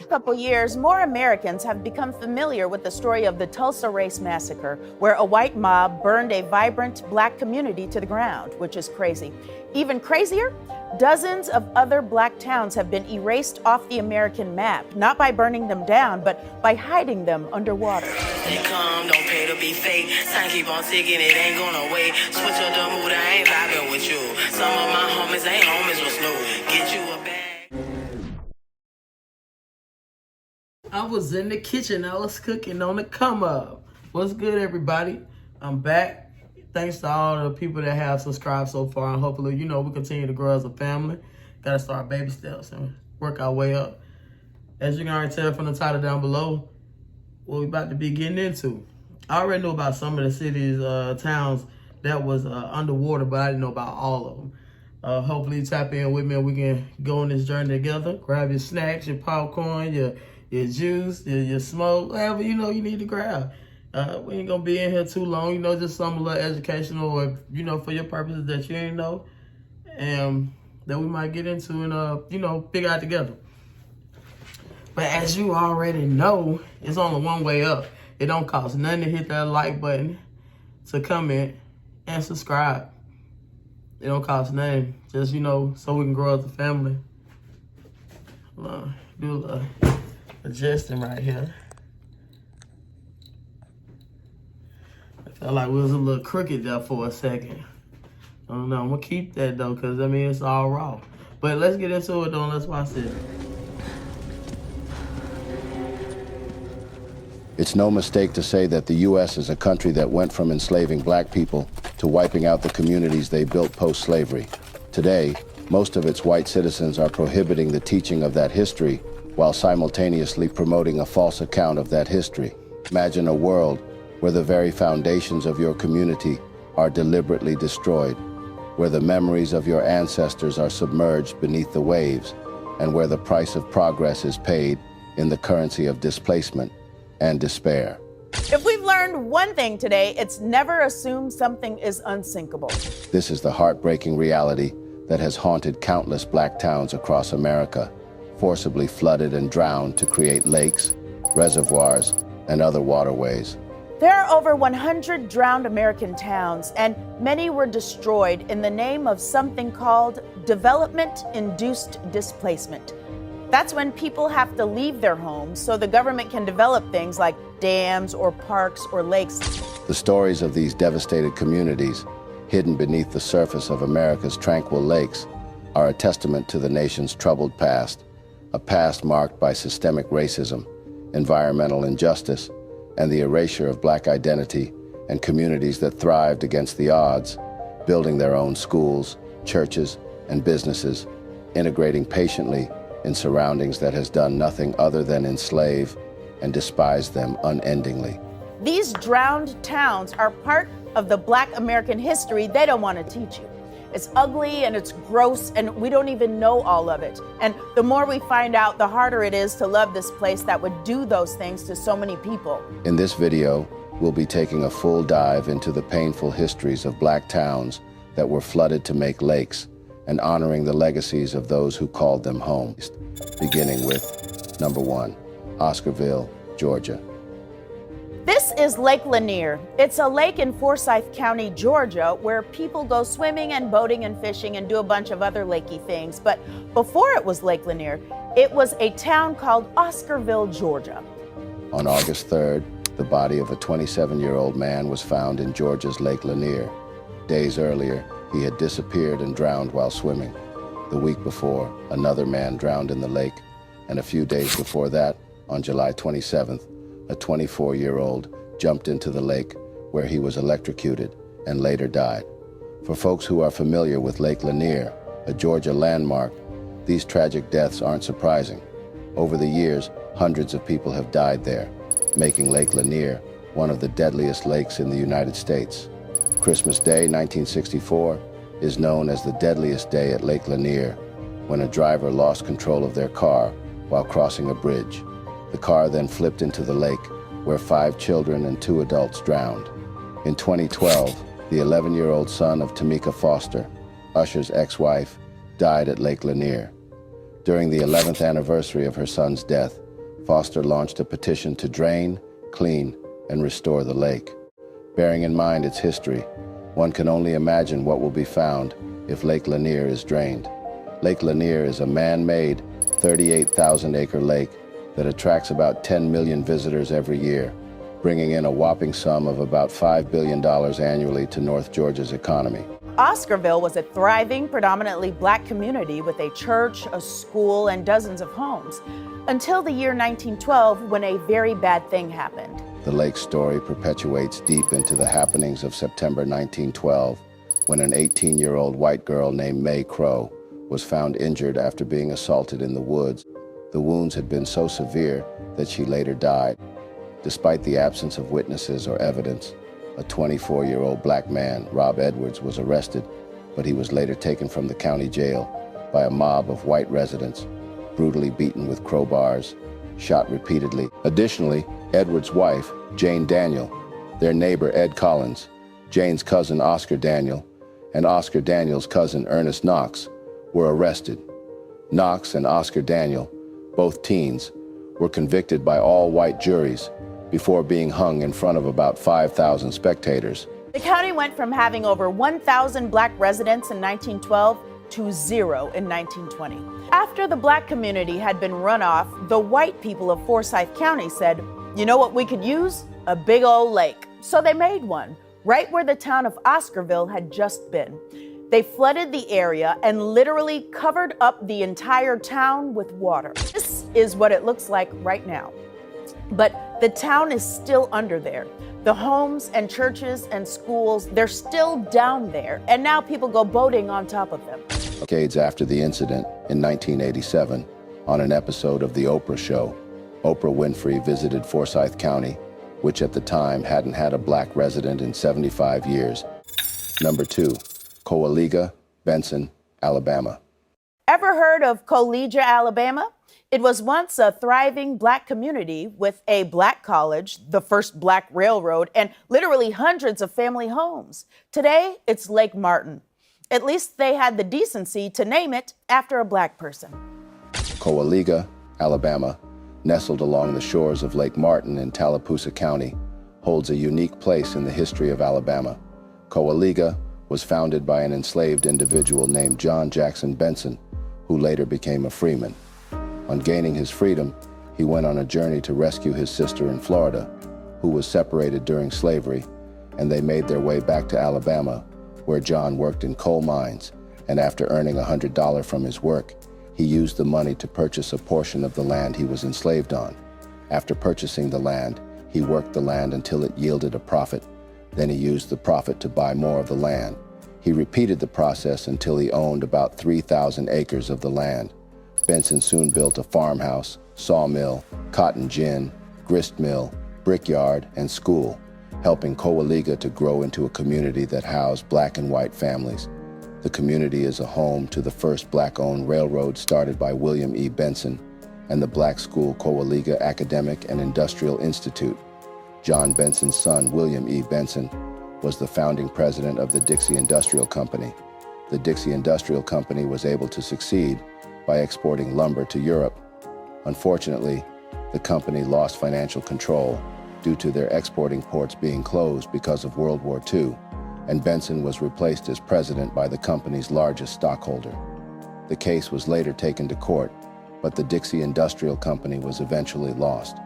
past couple years, more Americans have become familiar with the story of the Tulsa Race Massacre, where a white mob burned a vibrant black community to the ground, which is crazy. Even crazier, dozens of other black towns have been erased off the American map, not by burning them down, but by hiding them underwater. They come, don't pay to be fake. Time keep on ticking, it ain't gonna wait. Switch up the mood, I ain't vibing with you. Some of my homies ain't homies with Snoop. Get you a bag. I was in the kitchen, I was cooking on the come up. What's good, everybody? I'm back. Thanks to all the people that have subscribed so far, and hopefully, we continue to grow as a family. Gotta start baby steps and work our way up. As you can already tell from the title down below, what we about to be getting into. I already know about some of the cities, towns that was underwater, but I didn't know about all of them. Hopefully you tap in with me and we can go on this journey together. Grab your snacks, your popcorn, your juice, your smoke, whatever you need to grab. We ain't gonna be in here too long, just something a little educational or, for your purposes that you ain't know, and that we might get into and, figure out together. But as you already know, it's only one way up. It don't cost nothing to hit that like button, to comment, and subscribe. It don't cost nothing, just, so we can grow as a family. Do a little adjusting right here. I felt like we was a little crooked there for a second. I don't know, I'm gonna keep that though, cause it's all raw. But let's get into it though, and let's watch this. It's no mistake to say that the U.S. is a country that went from enslaving black people to wiping out the communities they built post-slavery. Today, most of its white citizens are prohibiting the teaching of that history while simultaneously promoting a false account of that history. Imagine a world where the very foundations of your community are deliberately destroyed, where the memories of your ancestors are submerged beneath the waves, and where the price of progress is paid in the currency of displacement and despair. If we've learned one thing today, it's never assume something is unsinkable. This is the heartbreaking reality that has haunted countless black towns across America, forcibly flooded and drowned to create lakes, reservoirs, and other waterways. There are over 100 drowned American towns, and many were destroyed in the name of something called development-induced displacement. That's when people have to leave their homes so the government can develop things like dams or parks or lakes. The stories of these devastated communities, hidden beneath the surface of America's tranquil lakes, are a testament to the nation's troubled past, a past marked by systemic racism, environmental injustice, and the erasure of black identity, and communities that thrived against the odds, building their own schools, churches, and businesses, integrating patiently in surroundings that has done nothing other than enslave and despise them unendingly. These drowned towns are part of the Black American history they don't want to teach you. It's ugly and it's gross and we don't even know all of it. And the more we find out, the harder it is to love this place that would do those things to so many people. In this video, we'll be taking a full dive into the painful histories of black towns that were flooded to make lakes, and honoring the legacies of those who called them home. Beginning with number 1, Oscarville, Georgia. This is Lake Lanier. It's a lake in Forsyth County, Georgia, where people go swimming and boating and fishing and do a bunch of other lakey things. But before it was Lake Lanier, it was a town called Oscarville, Georgia. On August 3rd, the body of a 27-year-old man was found in Georgia's Lake Lanier. Days earlier, he had disappeared and drowned while swimming. The week before, another man drowned in the lake, and a few days before that, on July 27th, a 24-year-old jumped into the lake where he was electrocuted and later died. For folks who are familiar with Lake Lanier, a Georgia landmark, these tragic deaths aren't surprising. Over the years, hundreds of people have died there, making Lake Lanier one of the deadliest lakes in the United States. Christmas Day, 1964, is known as the deadliest day at Lake Lanier, when a driver lost control of their car while crossing a bridge. The car then flipped into the lake, where 5 children and 2 adults drowned. In 2012, the 11-year-old son of Tamika Foster, Usher's ex-wife, died at Lake Lanier. During the 11th anniversary of her son's death, Foster launched a petition to drain, clean, and restore the lake. Bearing in mind its history, one can only imagine what will be found if Lake Lanier is drained. Lake Lanier is a man-made 38,000-acre lake that attracts about 10 million visitors every year, bringing in a whopping sum of about $5 billion annually to North Georgia's economy. Oscarville was a thriving, predominantly black community with a church, a school, and dozens of homes, until the year 1912 when a very bad thing happened. The lake's story perpetuates deep into the happenings of September 1912, when an 18-year-old white girl named Mae Crow was found injured after being assaulted in the woods. The wounds had been so severe that she later died. Despite the absence of witnesses or evidence, a 24-year-old black man, Rob Edwards, was arrested, but he was later taken from the county jail by a mob of white residents, brutally beaten with crowbars, shot repeatedly. Additionally, Edwards' wife, Jane Daniel, their neighbor, Ed Collins, Jane's cousin, Oscar Daniel, and Oscar Daniel's cousin, Ernest Knox, were arrested. Knox and Oscar Daniel, both teens, were convicted by all-white juries before being hung in front of about 5,000 spectators. The county went from having over 1,000 black residents in 1912 to 0 in 1920. After the black community had been run off, the white people of Forsyth County said, "You know what we could use? A big old lake." So they made one, right where the town of Oscarville had just been. They flooded the area and literally covered up the entire town with water. This is what it looks like right now. But the town is still under there. The homes and churches and schools, they're still down there. And now people go boating on top of them. Decades after the incident, in 1987, on an episode of The Oprah Show, Oprah Winfrey visited Forsyth County, which at the time hadn't had a black resident in 75 years. Number 2, Coalinga, Benson, Alabama. Ever heard of Coalinga, Alabama? It was once a thriving black community with a black college, the first black railroad, and literally hundreds of family homes. Today, it's Lake Martin. At least they had the decency to name it after a black person. Coalinga, Alabama, nestled along the shores of Lake Martin in Tallapoosa County, holds a unique place in the history of Alabama. Coalinga was founded by an enslaved individual named John Jackson Benson, who later became a freeman. On gaining his freedom, he went on a journey to rescue his sister in Florida, who was separated during slavery, and they made their way back to Alabama, where John worked in coal mines, and after earning $100 from his work, he used the money to purchase a portion of the land he was enslaved on. After purchasing the land, he worked the land until it yielded a profit. Then he used the profit to buy more of the land. He repeated the process until he owned about 3,000 acres of the land. Benson soon built a farmhouse, sawmill, cotton gin, grist mill, brickyard, and school, helping Coalinga to grow into a community that housed black and white families. The community is a home to the first black-owned railroad started by William E. Benson and the black school Coalinga Academic and Industrial Institute. John Benson's son, William E. Benson, was the founding president of the Dixie Industrial Company. The Dixie Industrial Company was able to succeed by exporting lumber to Europe. Unfortunately, the company lost financial control due to their exporting ports being closed because of World War II, and Benson was replaced as president by the company's largest stockholder. The case was later taken to court, but the Dixie Industrial Company was eventually lost.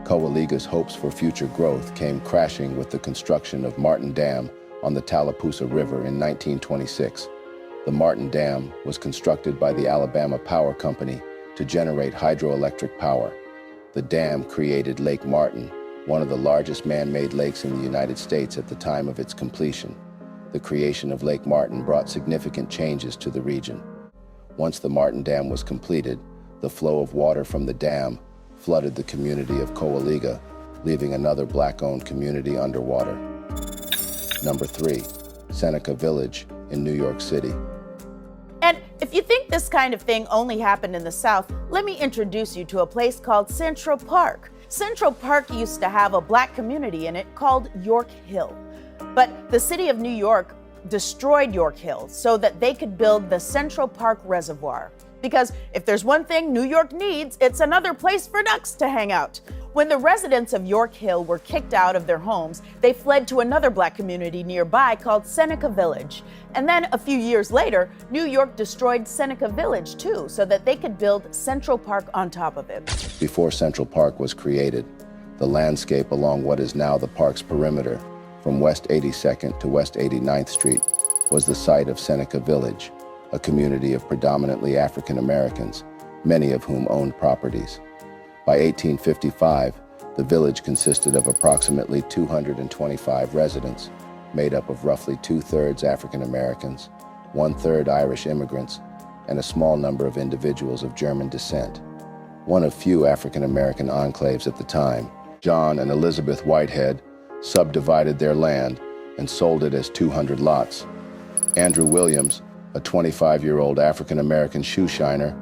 Coalinga's hopes for future growth came crashing with the construction of Martin Dam on the Tallapoosa River in 1926. The Martin Dam was constructed by the Alabama Power Company to generate hydroelectric power. The dam created Lake Martin, one of the largest man-made lakes in the United States at the time of its completion. The creation of Lake Martin brought significant changes to the region. Once the Martin Dam was completed, the flow of water from the dam flooded the community of Coalinga, leaving another black-owned community underwater. Number 3, Seneca Village in New York City. And if you think this kind of thing only happened in the South, let me introduce you to a place called Central Park. Central Park used to have a black community in it called York Hill. But the city of New York destroyed York Hill so that they could build the Central Park Reservoir. Because if there's one thing New York needs, it's another place for ducks to hang out. When the residents of York Hill were kicked out of their homes, they fled to another black community nearby called Seneca Village. And then a few years later, New York destroyed Seneca Village too, so that they could build Central Park on top of it. Before Central Park was created, the landscape along what is now the park's perimeter, from West 82nd to West 89th Street, was the site of Seneca Village, a community of predominantly African Americans, many of whom owned properties. By 1855, the village consisted of approximately 225 residents, made up of roughly 2/3 African Americans, 1/3 Irish immigrants, and a small number of individuals of German descent. One of few African American enclaves at the time, John and Elizabeth Whitehead subdivided their land and sold it as 200 lots. Andrew Williams, a 25-year-old African American shoe shiner,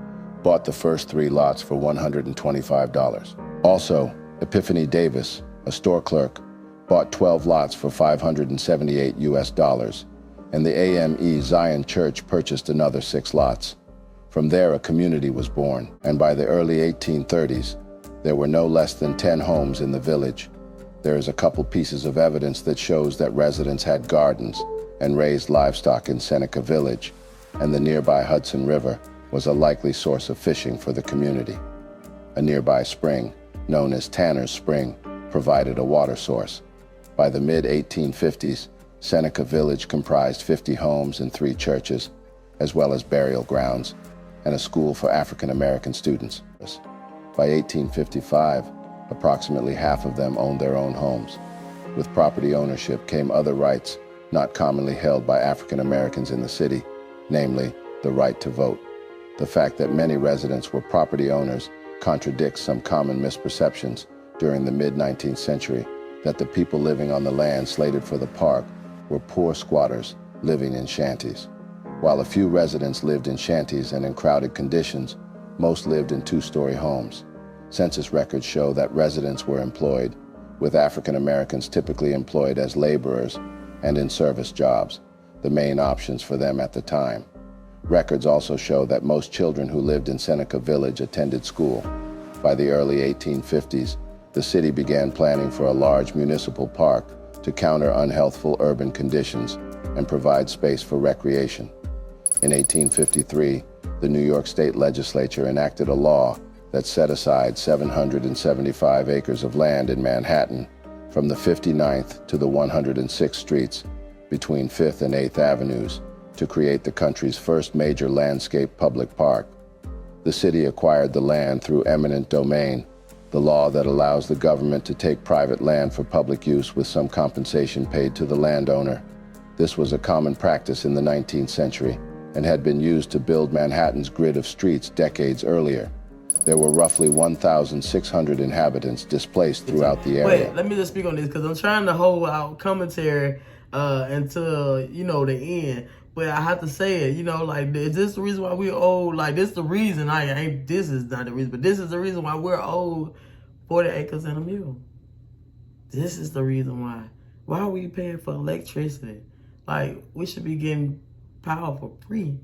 bought the first 3 lots for $125. Also, Epiphany Davis, a store clerk, bought 12 lots for $578 US, and the AME Zion Church purchased another 6 lots. From there, a community was born, and by the early 1830s, there were no less than 10 homes in the village. There is a couple pieces of evidence that shows that residents had gardens and raised livestock in Seneca Village, and the nearby Hudson River was a likely source of fishing for the community. A nearby spring, known as Tanner's Spring, provided a water source. By the mid-1850s, Seneca Village comprised 50 homes and 3 churches, as well as burial grounds, and a school for African American students. By 1855, approximately half of them owned their own homes. With property ownership came other rights not commonly held by African Americans in the city, namely the right to vote. The fact that many residents were property owners contradicts some common misperceptions during the mid-19th century that the people living on the land slated for the park were poor squatters living in shanties. While a few residents lived in shanties and in crowded conditions, most lived in 2-story homes. Census records show that residents were employed, with African Americans typically employed as laborers and in service jobs, the main options for them at the time. Records also show that most children who lived in Seneca Village attended school. By the early 1850s, the city began planning for a large municipal park to counter unhealthful urban conditions and provide space for recreation. In 1853, the New York State Legislature enacted a law that set aside 775 acres of land in Manhattan from the 59th to the 106th streets between 5th and 8th Avenues to create the country's first major landscape public park. The city acquired the land through eminent domain, the law that allows the government to take private land for public use with some compensation paid to the landowner. This was a common practice in the 19th century and had been used to build Manhattan's grid of streets decades earlier. There were roughly 1,600 inhabitants displaced throughout the area. Wait, let me just speak on this because I'm trying to hold out commentary until, the end. But I have to say it, like, is this the reason why we're old? Like, this is the reason, this is not the reason, but this is the reason why we're owed 40 acres and a mule. This is the reason why. Why are we paying for electricity? Like, we should be getting power for free.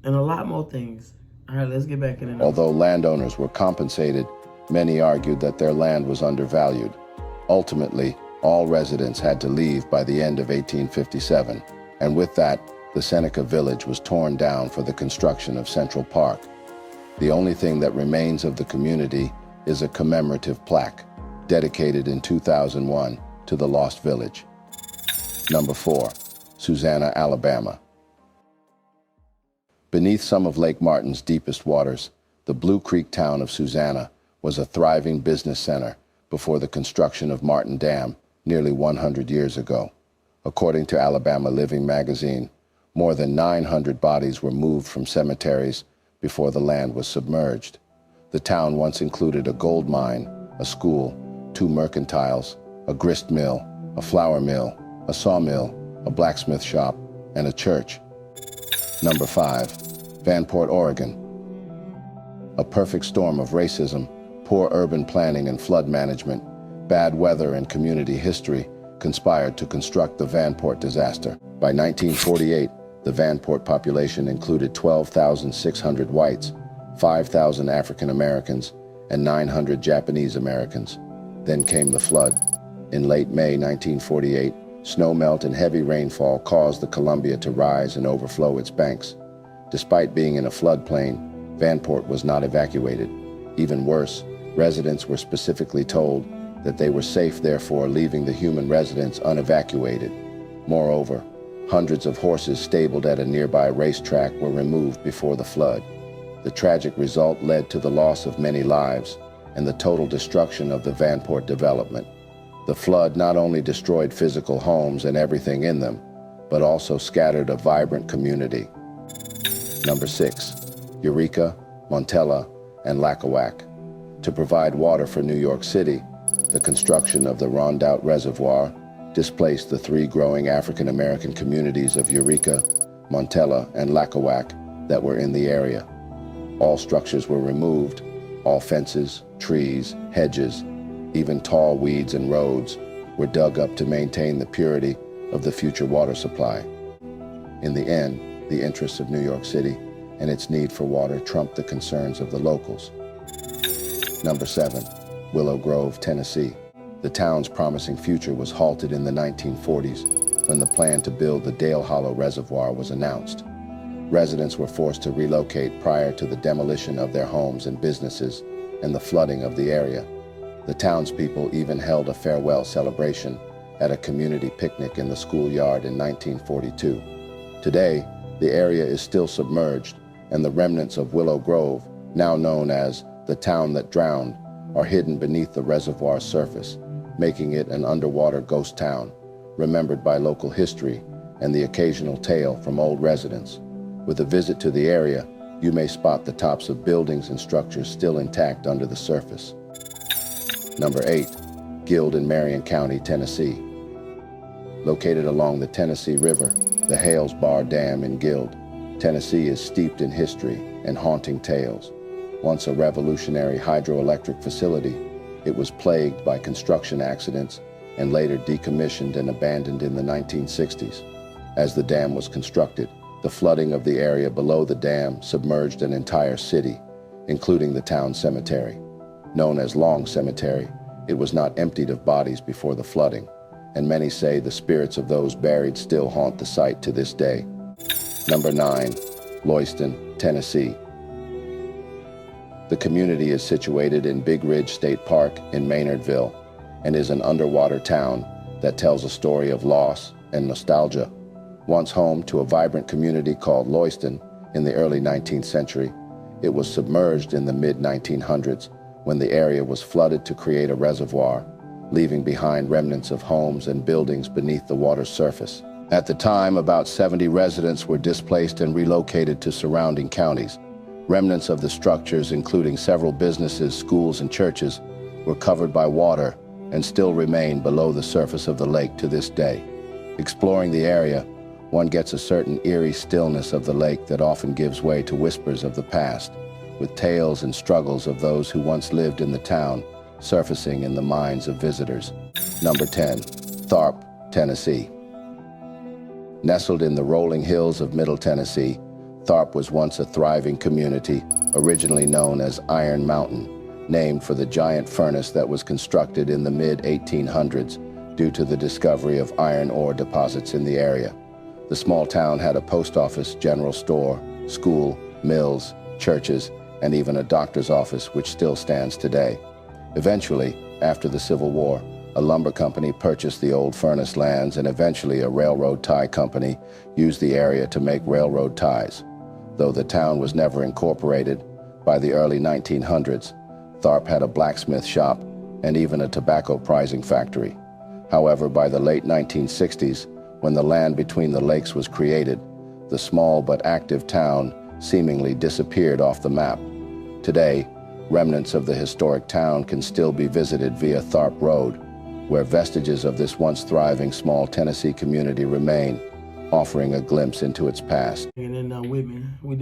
And a lot more things. All right, let's get back in it. Although landowners were compensated, many argued that their land was undervalued. Ultimately, all residents had to leave by the end of 1857. And with that, the Seneca Village was torn down for the construction of Central Park. The only thing that remains of the community is a commemorative plaque, dedicated in 2001 to the Lost Village. Number 4, Susanna, Alabama. Beneath some of Lake Martin's deepest waters, the Blue Creek town of Susanna was a thriving business center before the construction of Martin Dam nearly 100 years ago. According to Alabama Living magazine, more than 900 bodies were moved from cemeteries before the land was submerged. The town once included a gold mine, a school, 2 mercantiles, a grist mill, a flour mill, a sawmill, a blacksmith shop, and a church. Number 5, Vanport, Oregon. A perfect storm of racism, poor urban planning and flood management, bad weather and community history conspired to construct the Vanport disaster. By 1948, The Vanport population included 12,600 whites, 5,000 African Americans, and 900 Japanese Americans. Then came the flood. In late May 1948, snowmelt and heavy rainfall caused the Columbia to rise and overflow its banks. Despite being in a floodplain, Vanport was not evacuated. Even worse, residents were specifically told that they were safe, therefore leaving the human residents unevacuated. Moreover, hundreds of horses stabled at a nearby racetrack were removed before the flood. The tragic result led to the loss of many lives and the total destruction of the Vanport development. The flood not only destroyed physical homes and everything in them, but also scattered a vibrant community. Number 6, Eureka, Montella, and Lackawack. To provide water for New York City, the construction of the Rondout Reservoir displaced the 3 growing African American communities of Eureka, Montella, and Lackawack that were in the area. All structures were removed, all fences, trees, hedges, even tall weeds and roads were dug up to maintain the purity of the future water supply. In the end, the interests of New York City and its need for water trumped the concerns of the locals. Number 7, Willow Grove, Tennessee. The town's promising future was halted in the 1940s when the plan to build the Dale Hollow Reservoir was announced. Residents were forced to relocate prior to the demolition of their homes and businesses and the flooding of the area. The townspeople even held a farewell celebration at a community picnic in the schoolyard in 1942. Today, the area is still submerged, and the remnants of Willow Grove, now known as the town that drowned, are hidden beneath the reservoir's surface, making it an underwater ghost town, remembered by local history and the occasional tale from old residents. With a visit to the area, you may spot the tops of buildings and structures still intact under the surface. Number 8, Guild in Marion County, Tennessee. Located along the Tennessee River, the Hales Bar Dam in Guild, Tennessee is steeped in history and haunting tales. Once a revolutionary hydroelectric facility, it was plagued by construction accidents and later decommissioned and abandoned in the 1960s. As the dam was constructed, the flooding of the area below the dam submerged an entire city, including the town cemetery. Known as Long Cemetery, it was not emptied of bodies before the flooding, and many say the spirits of those buried still haunt the site to this day. Number 9, Lewiston, Tennessee. The community is situated in Big Ridge State Park in Maynardville and is an underwater town that tells a story of loss and nostalgia. Once home to a vibrant community called Lewiston in the early 19th century, it was submerged in the mid-1900s when the area was flooded to create a reservoir, leaving behind remnants of homes and buildings beneath the water's surface. At the time, about 70 residents were displaced and relocated to surrounding counties. Remnants of the structures, including several businesses, schools, and churches, were covered by water and still remain below the surface of the lake to this day. Exploring the area, one gets a certain eerie stillness of the lake that often gives way to whispers of the past, with tales and struggles of those who once lived in the town surfacing in the minds of visitors. Number 10, Tharp, Tennessee. Nestled in the rolling hills of Middle Tennessee, Tharp was once a thriving community, originally known as Iron Mountain, named for the giant furnace that was constructed in the mid-1800s due to the discovery of iron ore deposits in the area. The small town had a post office, general store, school, mills, churches, and even a doctor's office, which still stands today. Eventually, after the Civil War, a lumber company purchased the old furnace lands, and eventually a railroad tie company used the area to make railroad ties. Though the town was never incorporated, by the early 1900s, Tharp had a blacksmith shop and even a tobacco prizing factory. However, by the late 1960s, when the land between the lakes was created, the small but active town seemingly disappeared off the map. Today, remnants of the historic town can still be visited via Tharp Road, where vestiges of this once thriving small Tennessee community remain, offering a glimpse into its past. And then with me, we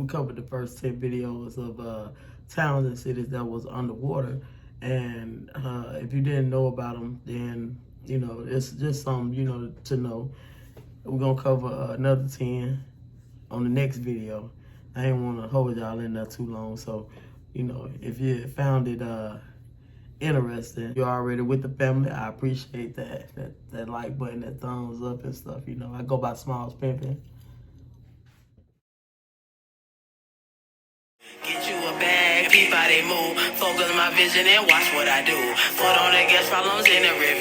covered the first 10 videos of towns and cities that was underwater. And if you didn't know about them, then, you know, it's just something, you know, to know. We're going to cover another 10 on the next video. I ain't want to hold y'all in there too long. So, you know, if you found it interesting, you're already with the family, I appreciate that like button, that thumbs up and stuff. You know, I go by Smalls Pimpin'. Get you a bag, peep how they move. Focus my vision and watch what I do. Put on the gas problems in the review.